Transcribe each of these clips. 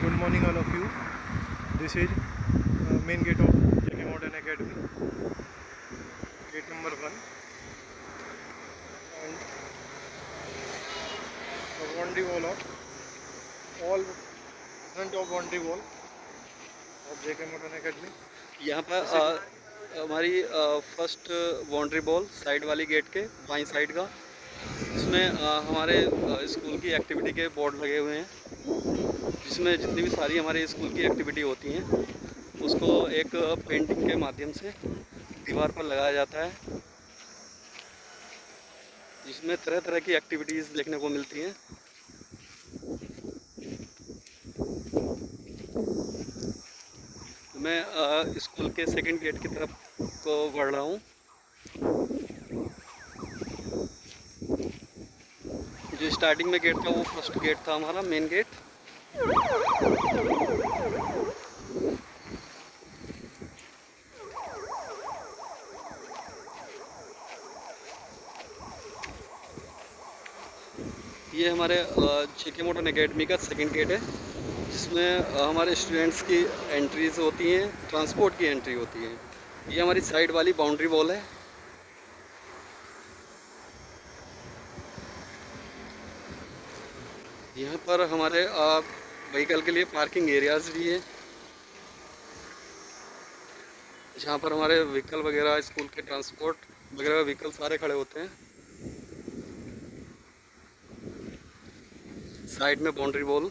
Good morning, all of you. This is main gate of JK Modern Academy, gate number 1, and the boundary wall of all front of boundary wall of JK Modern Academy. यहाँ पर This is हमारी first boundary ball side वाली gate के बाईं side का। इसमें हमारे school की एक्टिविटी के बोर्ड लगे हुए हैं, जिसमें जितनी भी सारी हमारे स्कूल की एक्टिविटी होती हैं उसको एक पेंटिंग के माध्यम से दीवार पर लगाया जाता है, जिसमें तरह तरह की एक्टिविटीज़ देखने को मिलती हैं। मैं स्कूल के सेकंड गेट की तरफ को बढ़ रहा हूँ। जो स्टार्टिंग में गेट था वो फर्स्ट गेट था हमारा मेन गेट। ये हमारे जेके मॉडर्न एकेडमी का सेकंड गेट है, जिसमें हमारे स्टूडेंट्स की एंट्रीज होती हैं, ट्रांसपोर्ट की एंट्री होती है। ये हमारी साइड वाली बाउंड्री वॉल है। यहाँ पर हमारे व्हीकल के लिए पार्किंग एरियाज भी हैं, जहाँ पर हमारे व्हीकल वगैरह, स्कूल के ट्रांसपोर्ट वगैरह व्हीकल सारे खड़े होते हैं। साइड में बाउंड्री वॉल।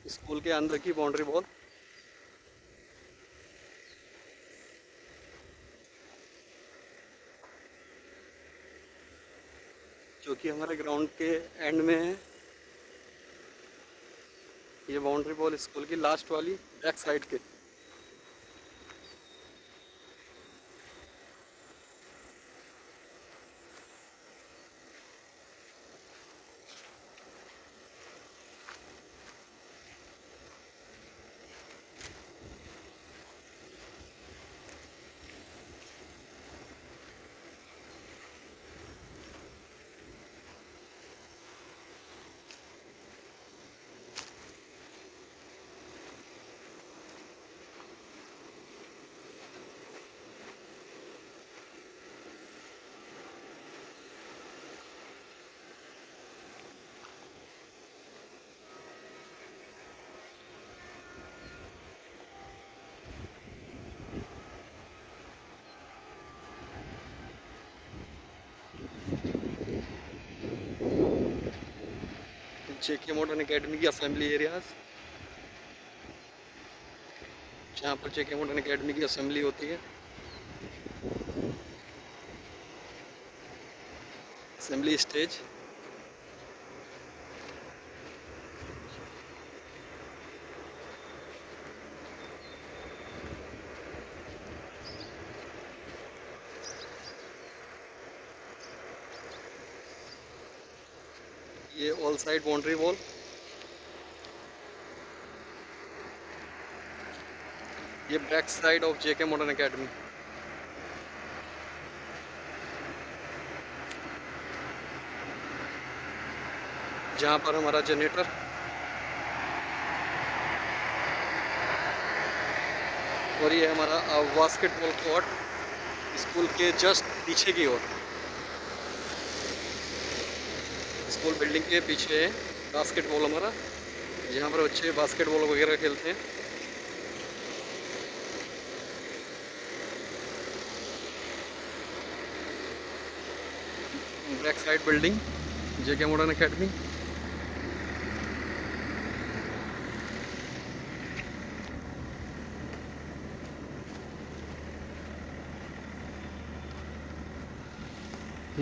स्कूल के अंदर की बाउंड्री वॉल। जो कि हमारे ग्राउंड के एंड में है। ये बाउंड्री वॉल स्कूल की लास्ट वाली बैक साइड के। जेके मॉडर्न एकेडमी की असेंबली एरियाज, जहाँ पर जेके मॉडर्न एकेडमी की असेंबली होती है। Assembly stage. ये ऑल साइड बाउंड्री वॉल। ये back side of JK modern academy. जहाँ पर हमारा जनरेटर और ये हमारा बास्केटबॉल कोर्ट स्कूल के जस्ट पीछे की ओर। स्कूल बिल्डिंग के पीछे है बास्केटबॉल हमारा, जहाँ पर बच्चे बास्केटबॉल वगैरह खेलते हैं। बैक साइड बिल्डिंग जेके मॉडर्न एकेडमी।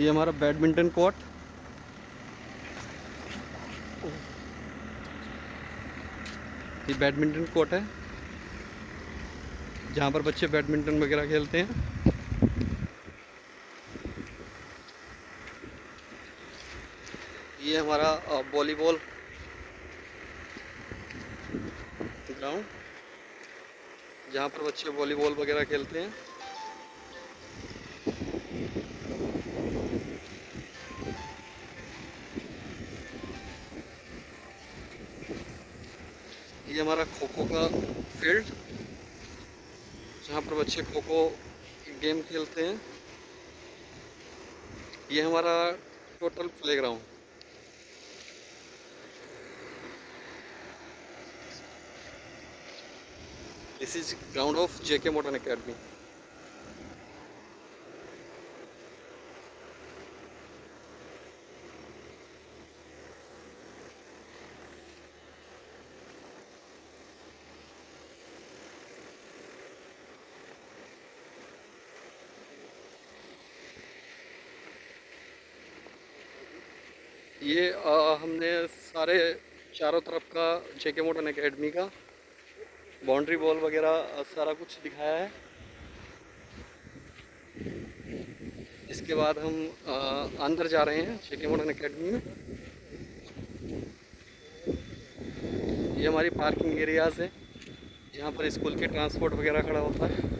ये हमारा बैडमिंटन कोर्ट। ये बैडमिंटन कोर्ट है, जहाँ पर बच्चे बैडमिंटन वगैरह खेलते हैं। ये हमारा वॉलीबॉल ग्राउंड, जहाँ पर बच्चे वॉलीबॉल वगैरह खेलते हैं। ये हमारा खो खो का फील्ड, जहाँ पर बच्चे खो खो गेम खेलते हैं। ये हमारा total playground. This is ground of JK modern academy. ये हमने सारे चारों तरफ का जेके मॉडर्न एकेडमी का बाउंड्री वॉल वगैरह सारा कुछ दिखाया है। इसके बाद हम अंदर जा रहे हैं जेके मॉडर्न एकेडमी में। ये हमारी पार्किंग एरियाज़ है, जहाँ पर स्कूल के ट्रांसपोर्ट वगैरह खड़ा होता है।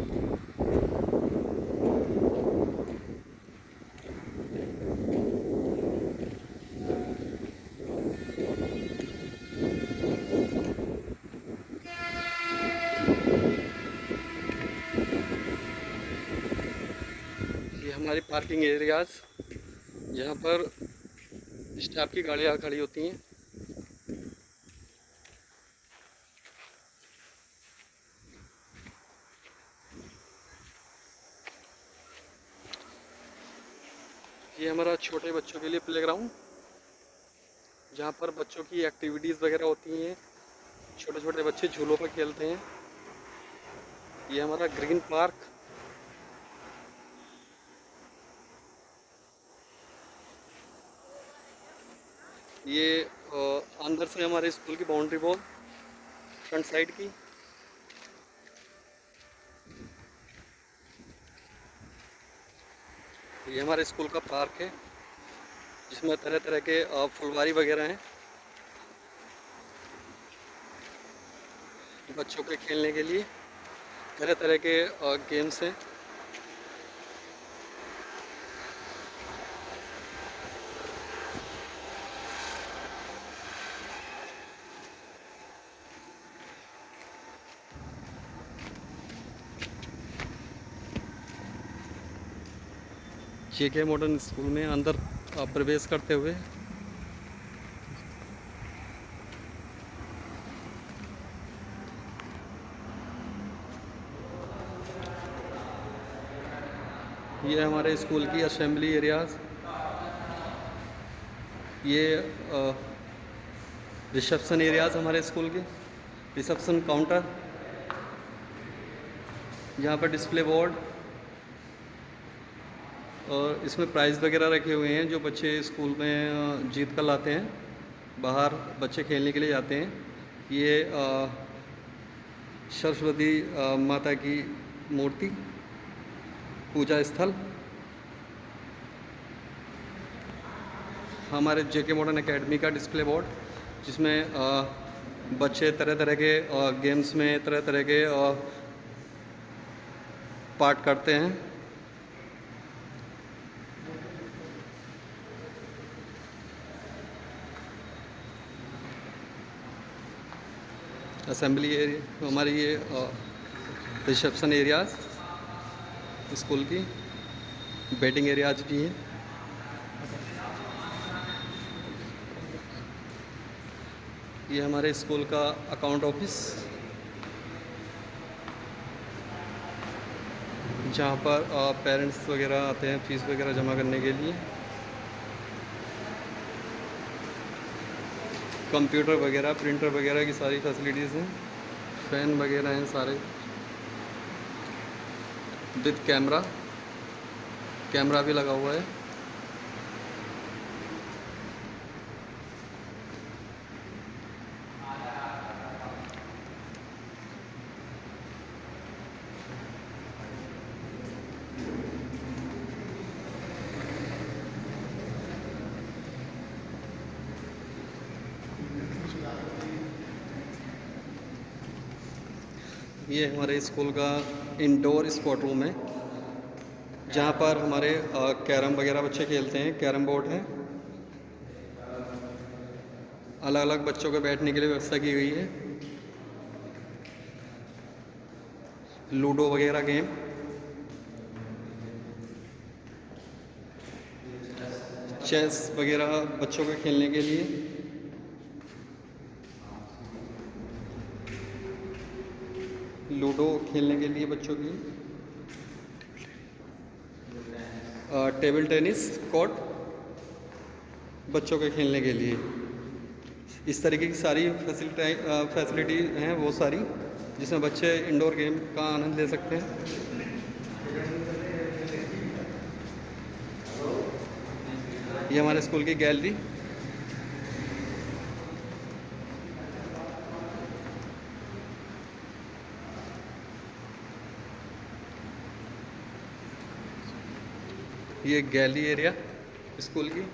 ये हमारी पार्किंग एरियाज़, जहाँ पर स्टाफ की गाड़ियाँ खड़ी होती हैं। ये हमारा छोटे बच्चों के लिए प्लेग्राउंड, जहाँ पर बच्चों की एक्टिविटीज़ वगैरह होती हैं। छोटे छोटे बच्चे झूलों पर खेलते हैं। ये हमारा ग्रीन पार्क। ये अंदर से हमारे स्कूल की बाउंड्री वॉल फ्रंट साइड की। ये हमारे स्कूल का पार्क है, जिसमें तरह तरह के फुलवारी वगैरह हैं बच्चों के खेलने के लिए। तरह तरह के गेम्स हैं। जेके मॉडर्न स्कूल में अंदर प्रवेश करते हुए ये हमारे स्कूल की असेंबली एरियाज। ये रिसेप्शन एरियाज हमारे स्कूल के। रिसेप्शन काउंटर, जहाँ पर डिस्प्ले बोर्ड और इसमें प्राइज़ वगैरह रखे हुए हैं जो बच्चे स्कूल में जीत कर लाते हैं। बाहर बच्चे खेलने के लिए जाते हैं। ये सरस्वती माता की मूर्ति, पूजा स्थल। हमारे जेके मॉडर्न एकेडमी का डिस्प्ले बोर्ड, जिसमें बच्चे तरह तरह के गेम्स में तरह तरह के पार्ट करते हैं। असेंबली एरिया हमारी ये रिसेप्शन एरियाज स्कूल की। बैटिंग एरियाज भी हैं। ये हमारे स्कूल का अकाउंट ऑफिस, जहाँ पर पेरेंट्स वगैरह आते हैं फीस वगैरह जमा करने के लिए। कंप्यूटर वगैरह, प्रिंटर वगैरह की सारी फैसिलिटीज़ हैं। फैन वगैरह हैं सारे, विद कैमरा भी लगा हुआ है। ये हमारे स्कूल का इंडोर स्पोर्ट रूम है, जहाँ पर हमारे कैरम वगैरह बच्चे खेलते हैं। कैरम बोर्ड है, अलग अलग बच्चों के बैठने के लिए व्यवस्था की गई है। लूडो वगैरह गेम, चेस वगैरह बच्चों के खेलने के लिए। लूडो खेलने के लिए बच्चों की। टेबल टेनिस कोर्ट बच्चों के खेलने के लिए। इस तरीके की सारी फैसिलिटी हैं वो सारी, जिसमें बच्चे इंडोर गेम का आनंद ले सकते हैं। ये हमारे स्कूल की गैलरी। ये गैलरी एरिया स्कूल की।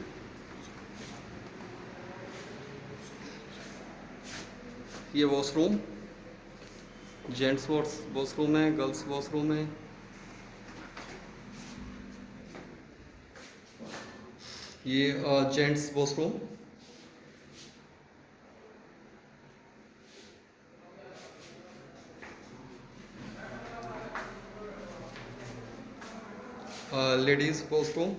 ये वॉशरूम, जेंट्स वॉशरूम है, गर्ल्स वॉशरूम है। ये gents washroom. Ladies washroom.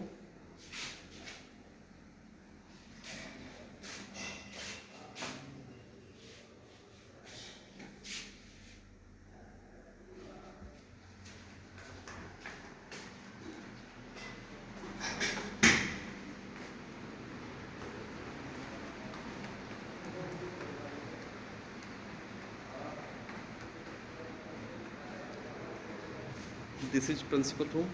This is principal room.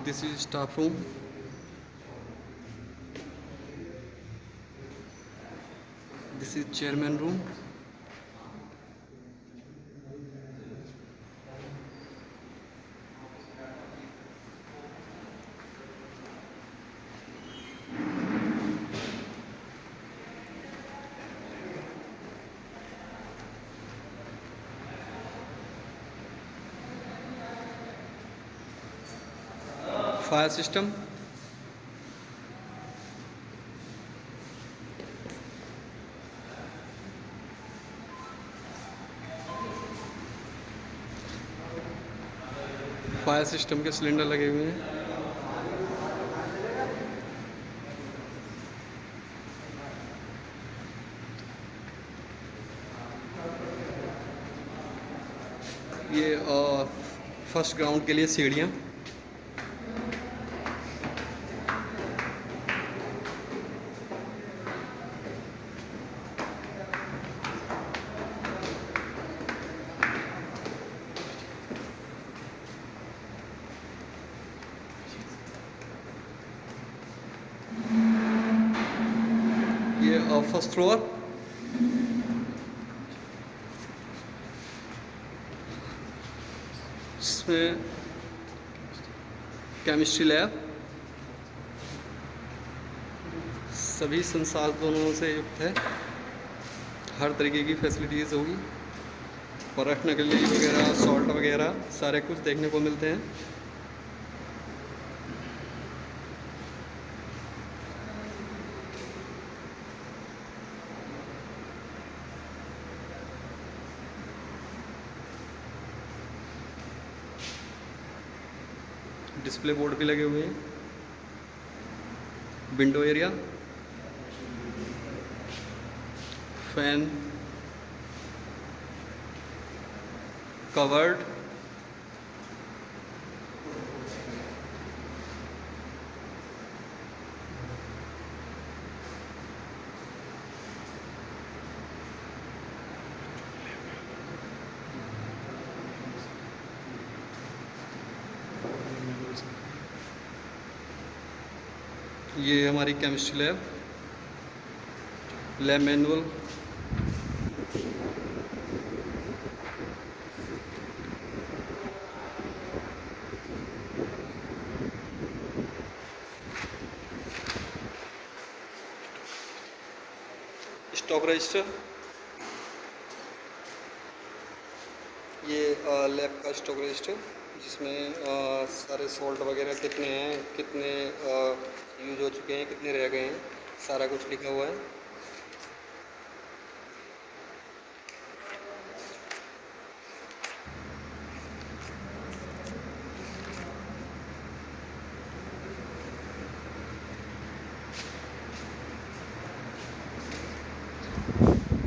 This is staff room. This is chairman room. Fire system. Fire system के सिलेंडर लगे हुए हैं। ये फर्स्ट ग्राउंड के लिए सीढ़ियाँ। ये फर्स्ट फ्लोर। इसमें केमिस्ट्री लैब, सभी संसाधनों से युक्त है। हर तरीके की फैसिलिटीज़ होगी, परखने के लिए वगैरह, सॉल्ट वगैरह सारे कुछ देखने को मिलते हैं। डिस्प्ले बोर्ड भी लगे हुए हैं। विंडो एरिया, फैन, कवर्ड, ये हमारी chemistry lab, lab manual, stock register, ये लैब का स्टॉक रजिस्टर जिसमें सारे सॉल्ट वगैरह कितने हैं, कितने यूज हो चुके हैं, कितने रह गए हैं, सारा कुछ लिखा हुआ है।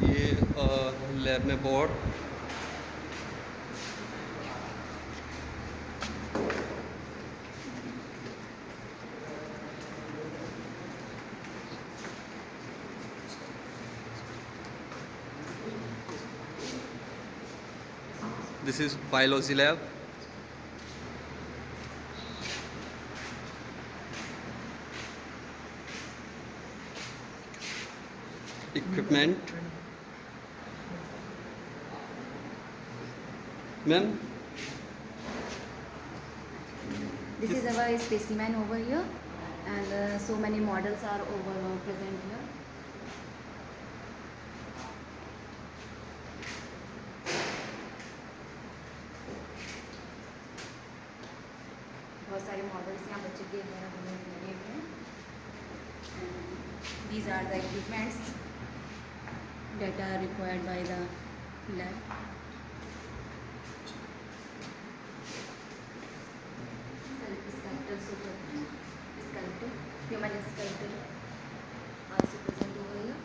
ये लैब में board, this is biology lab, equipment. Ma'am This is our specimen over here, and so many models are over present here. बहुत सारे मॉडल्स यहाँ बच्चे के द्वारा लगे हुए हैं. These are the equipments that are required by the lab. Sculptor, human sculptor also present over here.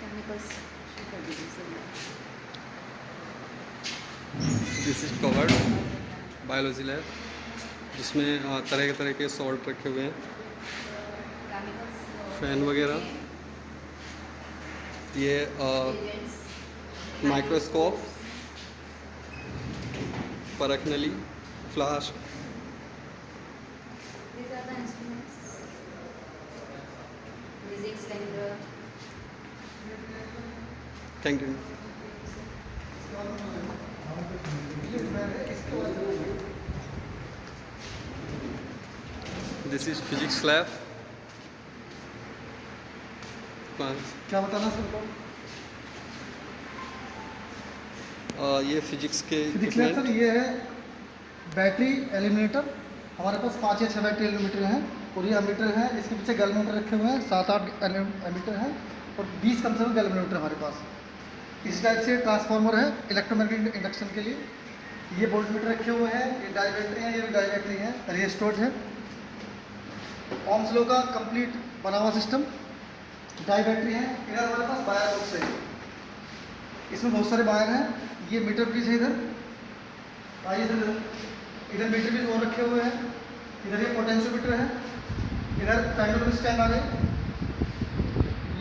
Chemicals should be used. This is covered biology lab, जिसमें तरह के सॉल्ट रखे हुए हैं, फैन वगैरह। ये माइक्रोस्कोप, परख नली, flask. These are the instruments. Physics cylinder. Thank you. This is physics lab. क्या बताना सर को? ये फिजिक्स के फिजिक्स लैब सर ये है बैटरी एलिमिनेटर। हमारे पास 5 या 6 बैटरी एलिमिनेटर हैं और ये एमिटर है। इसके पीछे गैल्वेनोमीटर रखे हुए हैं, 7-8 एमिटर हैं और 20 कम से कम गैल्वेनोमीटर हमारे पास। इस टाइप से ट्रांसफार्मर है इलेक्ट्रोमैग्नेटिक इंडक्शन के लिए। ये वोल्टमीटर रखे हुए हैं, ये डाई बैटरी है, ये भी डाई बैटरी है, रेजिस्टर्ड है। ओम्स लॉ का कंप्लीट बना हुआ सिस्टम। डाई बैटरी है। इधर हमारे पास वायर बॉक्स है, इसमें बहुत सारे वायर हैं। ये मीटर पीस है इधर, आइए इधर मीटर पीस और रखे हुए हैं। इधर ये पोटेंशियोमीटर है, इधर पेंडुलम स्टैंड आ गए।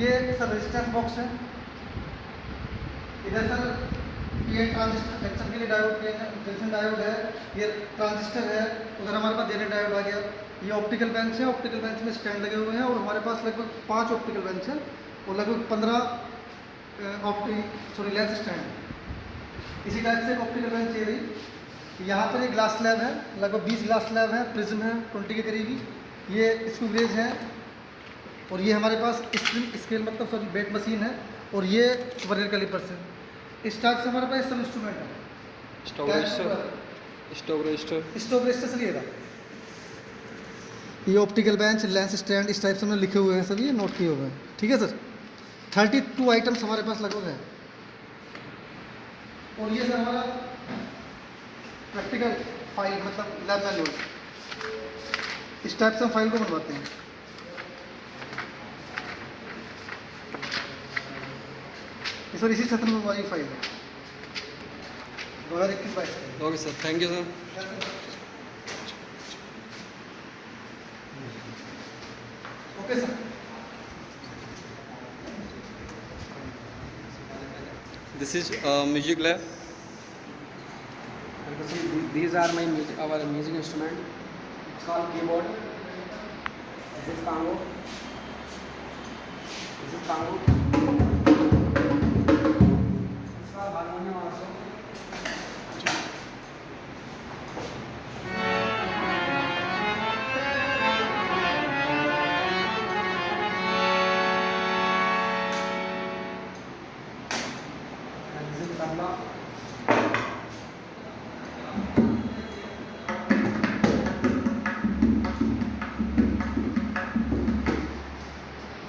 ये सर रेजिस्टेंस बॉक्स है। इधर सर ये ट्रांजिस्टर जंक्शन के लिए डायोड, जंक्शन डायोड है। ये ट्रांजिस्टर है। उधर हमारे पास जेनरेटर डायोड आ गया। ये ऑप्टिकल बेंच है, ऑप्टिकल बेंच में स्टैंड लगे हुए हैं और हमारे पास लगभग 5 ऑप्टिकल बेंच है और लगभग 15 लेंस स्टैंड। इसी टाइप से ऑप्टिकल बेंच ये रही। यहाँ पर एक ग्लास स्लैब है, लगभग 20 ग्लास स्लैब है, प्रिज्म है 20 के करीबी। ये स्क्रू गेज है और ये हमारे पास स्केल मतलब सॉरी वेट मशीन है और ये वर्नियर कैलिपर्स है। इस टाइप से हमारे पास सब इंस्ट्रूमेंट है। Stock register, stock register, stock register sir ये रहा। ये ऑप्टिकल बेंच, लेंस स्टैंड, इस टाइप से हमने लिखे हुए हैं सर, ये नोट किए हुए हैं। ठीक है सर। 32 आइटम्स हमारे पास लगभग हैं। और ये सर हमारा प्रैक्टिकल फाइल मतलब लैब मैनुअल। इस टाइप से हम फाइल को बनवाते हैं। ये सर इसी सत्र में बनवाई फाइल है 2021-22। Okay sir, thank you sir. Okay sir. This is music lab. These are our music instrument. It's called keyboard. This is Congo. This is Congo. It's called harmonium also. tabla.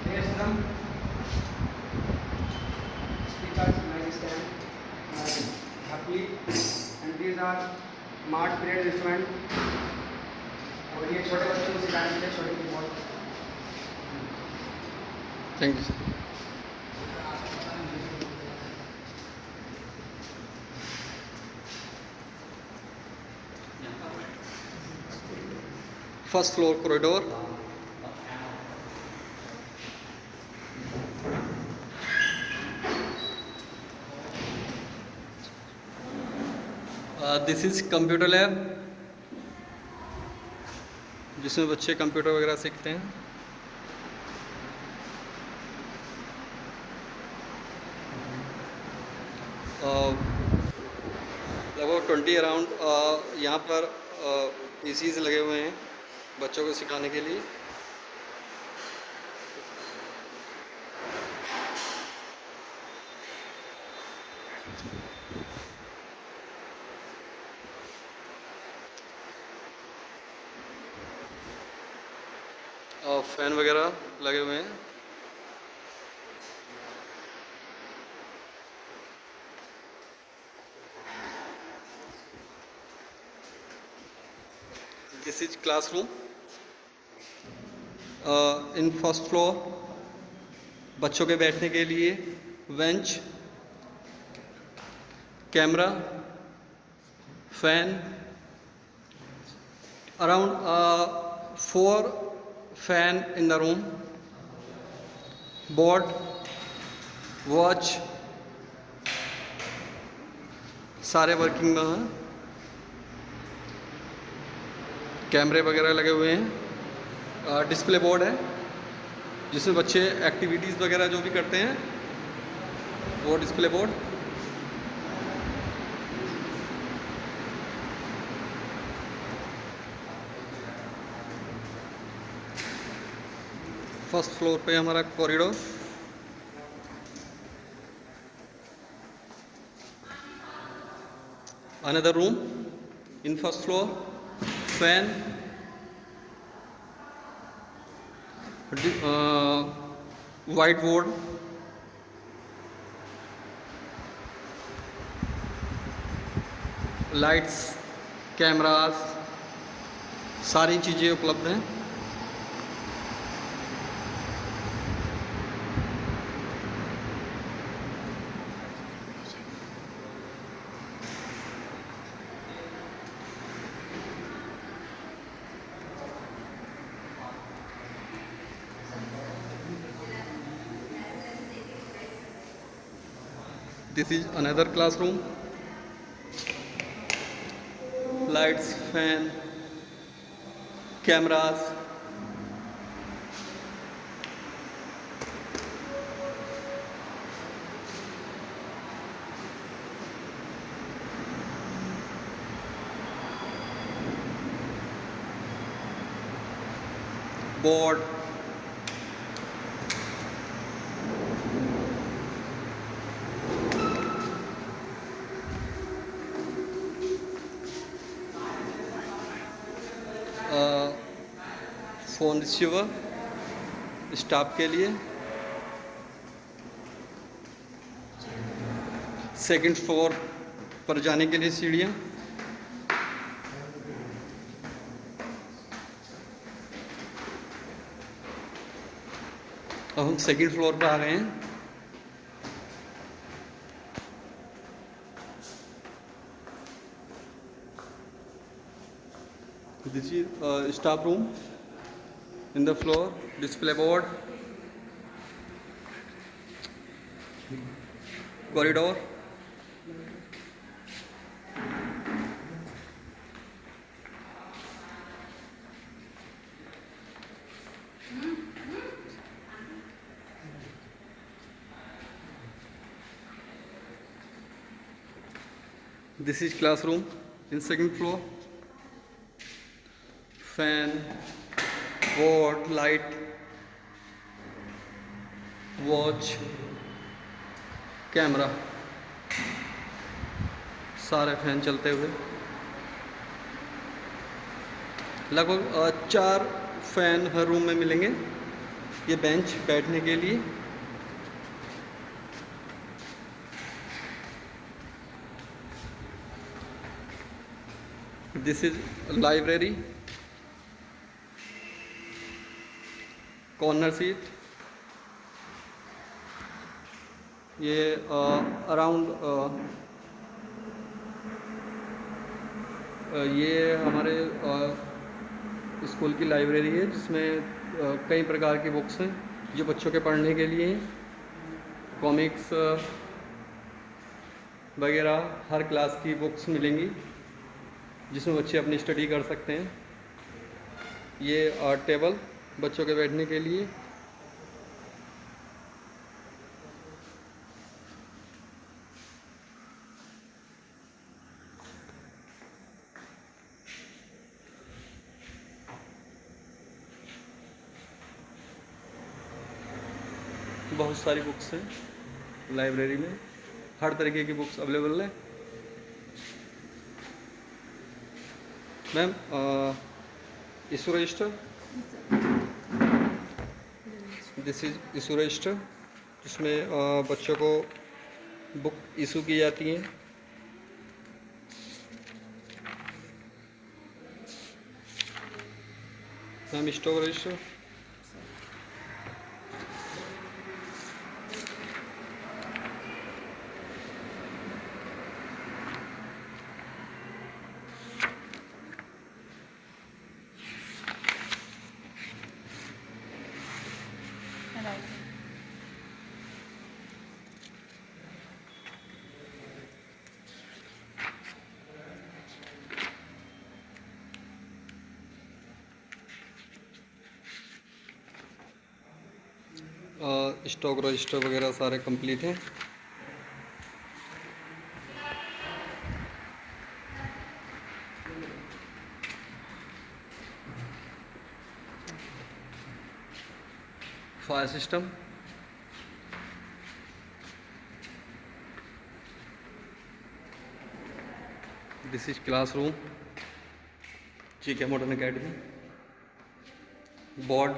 Bass drum. Speakers, mic stand, dhapli, and these are March period instrument. और ये छोटे बच्चों को सिखाने के लिए छोटे keyboard. Thank you sir. First floor corridor, this is computer lab, जिसमें बच्चे कंप्यूटर वगैरह सीखते हैं। लगभग 20 अराउंड यहाँ पर पीसीज लगे हुए हैं बच्चों को सिखाने के लिए। फैन वगैरह लगे हुए हैं। This is classroom. In first floor बच्चों के बैठने के लिए bench, camera, fan, around 4 fan in the room, board, watch सारे वर्किंग में हैं। कैमरे वगैरह लगे हुए हैं। डिस्प्ले बोर्ड है जिसमें बच्चे एक्टिविटीज़ वगैरह जो भी करते हैं वो डिस्प्ले बोर्ड। फर्स्ट फ्लोर पे हमारा corridor. Another room in first floor, fan, white board, lights, cameras सारी चीज़ें उपलब्ध हैं। This is another classroom. Lights, fan, cameras. Board. Phone receiver staff के लिए। सेकंड फ्लोर पर जाने के लिए सीढ़ियाँ। अब हम सेकंड फ्लोर पर आ रहे हैं। This is staff room. In the floor, display board, corridor, this is classroom in second floor. Fan, board, light, watch, camera. सारे फैन चलते हुए। लगभग 4 फैन हर रूम में मिलेंगे। ये बेंच बैठने के लिए। This is library, corner seat. ये अराउंड ये हमारे स्कूल की लाइब्रेरी है, जिसमें कई प्रकार की बुक्स हैं जो बच्चों के पढ़ने के लिए हैं। कॉमिक्स वगैरह हर क्लास की बुक्स मिलेंगी, जिसमें बच्चे अपनी स्टडी कर सकते हैं। ये टेबल बच्चों के बैठने के लिए। बहुत सारी बुक्स हैं लाइब्रेरी में, हर तरीके की बुक्स अवेलेबल है। Ma'am issue register, this is issue register, जिसमें बच्चों को बुक इशू की जाती है। Ma'am stock register, stock register वगैरह सारे कंप्लीट हैं। Fire system, this is classroom, GK modern academy. Board,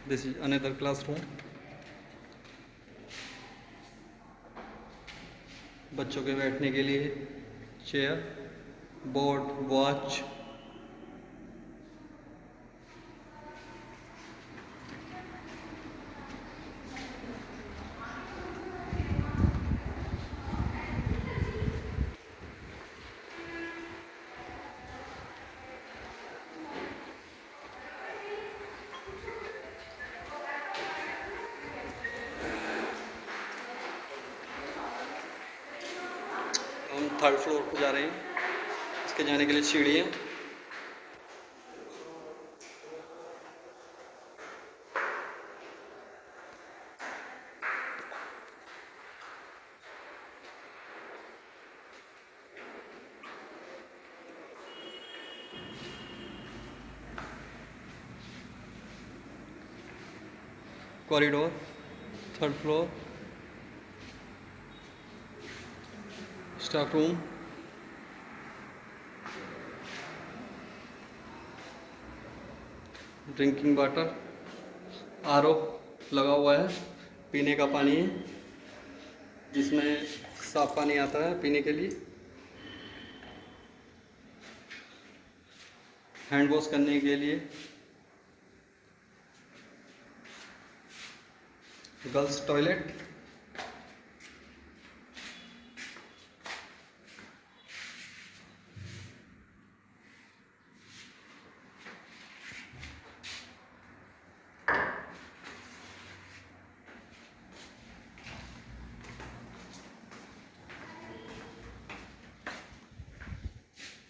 this is another classroom. बच्चों के बैठने के लिए चेयर, बोर्ड, वॉच। हम 3rd फ्लोर पर जा रहे हैं। इसके जाने के लिए सीढ़ियाँ। Corridor, 3rd floor. Staff room, drinking water, RO लगा हुआ है, पीने का पानी है, जिसमें साफ पानी आता है पीने के लिए। हैंड वॉश करने के लिए girls toilet.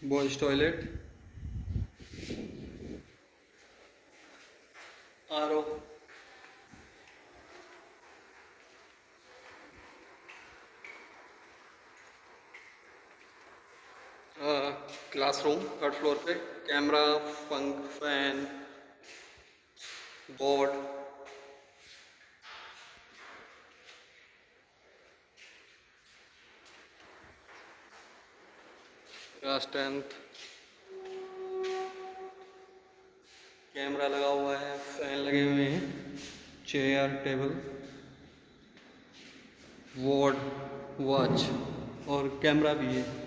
Boys toilet, RO, classroom third floor पे, camera, fan, board, class 10th, camera लगा हुआ है, फैन लगे हुए हैं, चेयर, टेबल, वॉर्ड, वॉच और कैमरा भी है।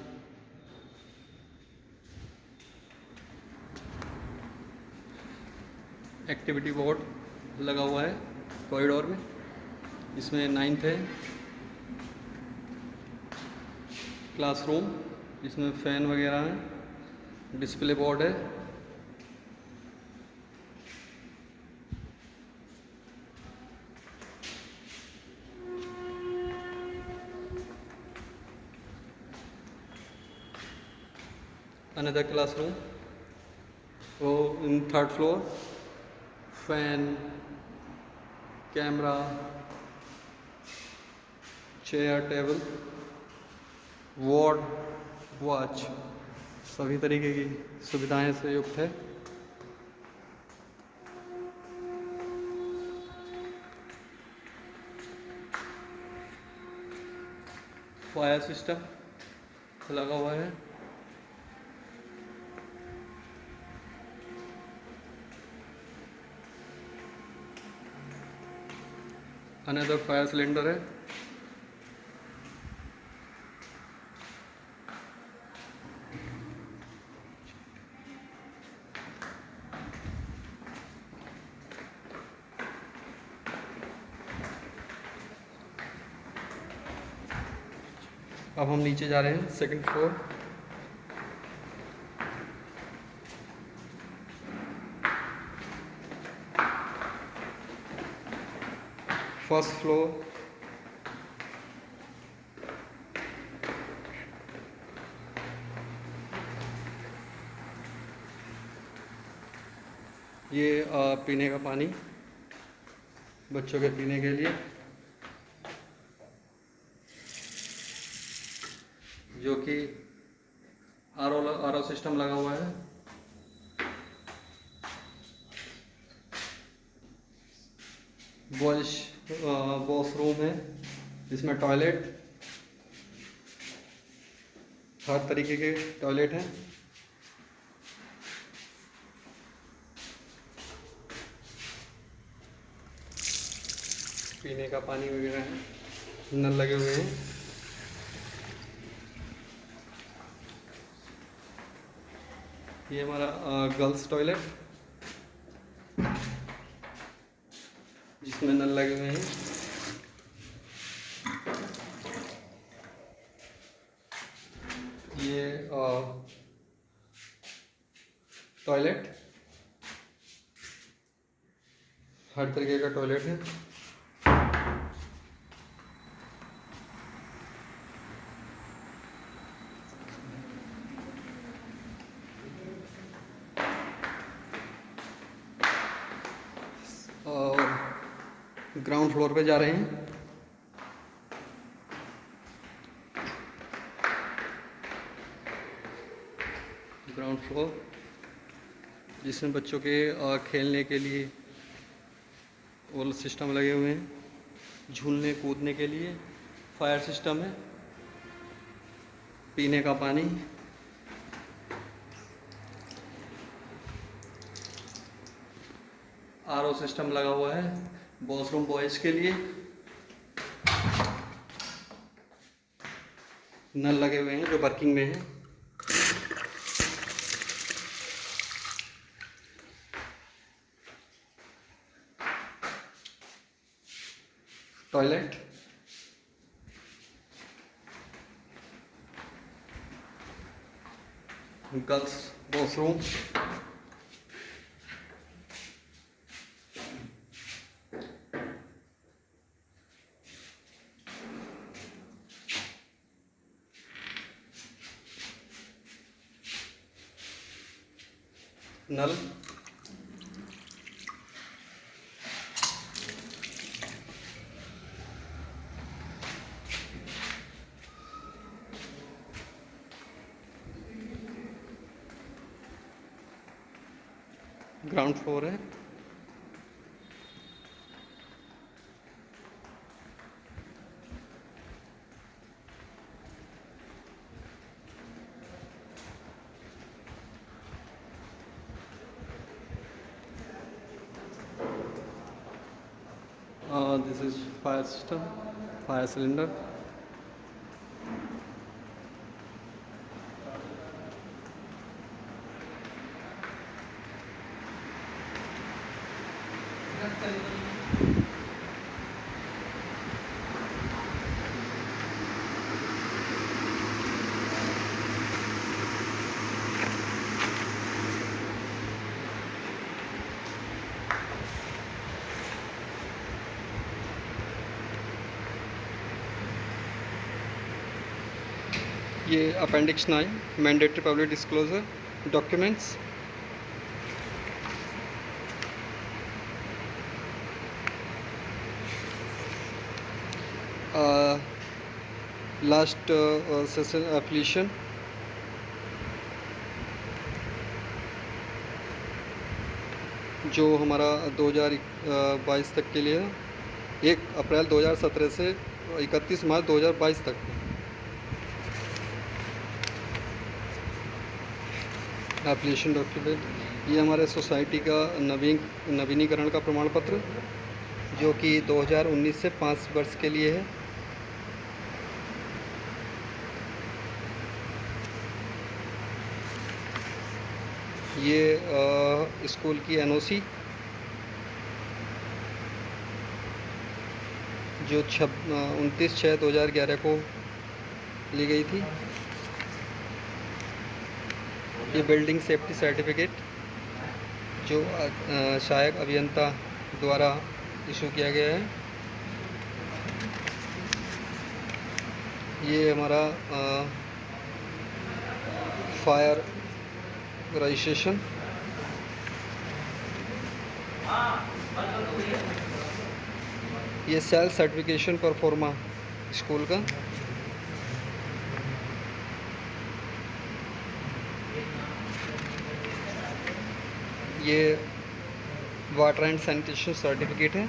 एक्टिविटी बोर्ड लगा हुआ है कॉरिडोर में, इसमें 9th है। क्लासरूम जिसमें फ़ैन वगैरह है, डिस्प्ले बोर्ड है, another classroom, so in third floor, fan, camera, chair, table, ward, watch, सभी तरीके की सुविधाएं से युक्त है। फायर सिस्टम लगा हुआ है, अनदर फायर सिलेंडर है, अब हम नीचे जा रहे हैं सेकंड फ्लोर। फर्स्ट फ्लोर, ये पीने का पानी बच्चों के पीने के लिए, जो कि आरओ सिस्टम लगा हुआ है। वॉशरूम है, इसमें टॉयलेट, हर तरीके के टॉयलेट हैं। पीने का पानी वगैरह है, नल लगे हुए हैं। ये हमारा गर्ल्स टॉयलेट, जिसमें नल लगे हुए हैं। ये टॉयलेट, हर तरीके का टॉयलेट है। और ग्राउंड फ्लोर पे जा रहे हैं। ग्राउंड फ्लोर जिसमें बच्चों के खेलने के लिए वो सिस्टम लगे हुए हैं, झूलने कूदने के लिए फायर सिस्टम है, पीने का पानी, आरओ सिस्टम लगा हुआ है वॉशरूम बॉयज़ के लिए, नल लगे हुए हैं जो वर्किंग में है। टॉयलेट, गर्ल्स वॉशरूम, नल, ग्राउंड फ्लोर है। This is fire system, fire cylinder. ये appendix 9 mandatory public disclosure documents. Last session application, जो हमारा 2022 तक के लिए 1 अप्रैल 2017 से 31 मार्च 2022 तक। एप्लीकेशन डॉक्यूमेंट, ये हमारे सोसाइटी का नवीनीकरण का प्रमाण पत्र, जो कि 2019 से 5 वर्ष के लिए है। ये स्कूल की एनओसी, जो 29/6/2011 को ली गई थी। ये बिल्डिंग सेफ्टी सर्टिफिकेट, जो सहायक अभियंता द्वारा इशू किया गया है। ये हमारा फायर रजिस्ट्रेशन। ये सेल्फ सर्टिफिकेशन परफॉर्मा स्कूल का। ये वाटर एंड सैनिटेशन सर्टिफिकेट है।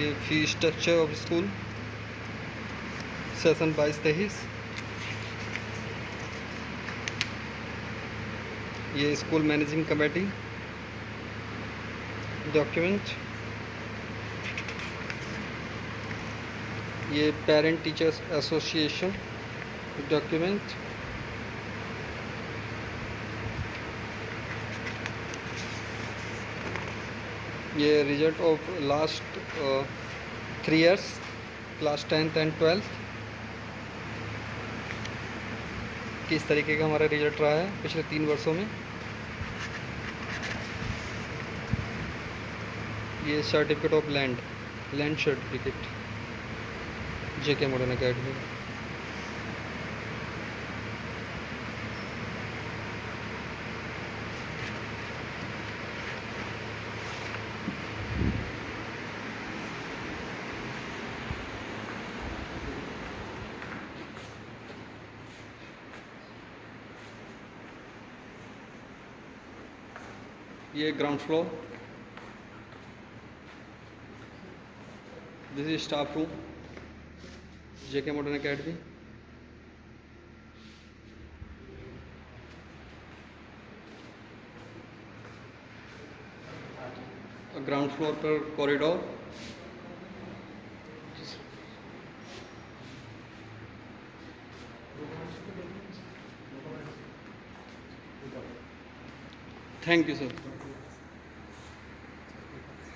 ये fee structure of school session 22-23। ये स्कूल मैनेजिंग कमेटी डॉक्यूमेंट। ये पेरेंट टीचर्स एसोसिएशन डॉक्यूमेंट। ये result of last 3 years class 10th and 12th, किस तरीके का हमारा रिजल्ट रहा है पिछले 3 वर्षों में। ये certificate of land certificate JK modern academy. ये ground floor, this is staff room JK modern academy. Ground floor पर कॉरिडोर। Thank you sir.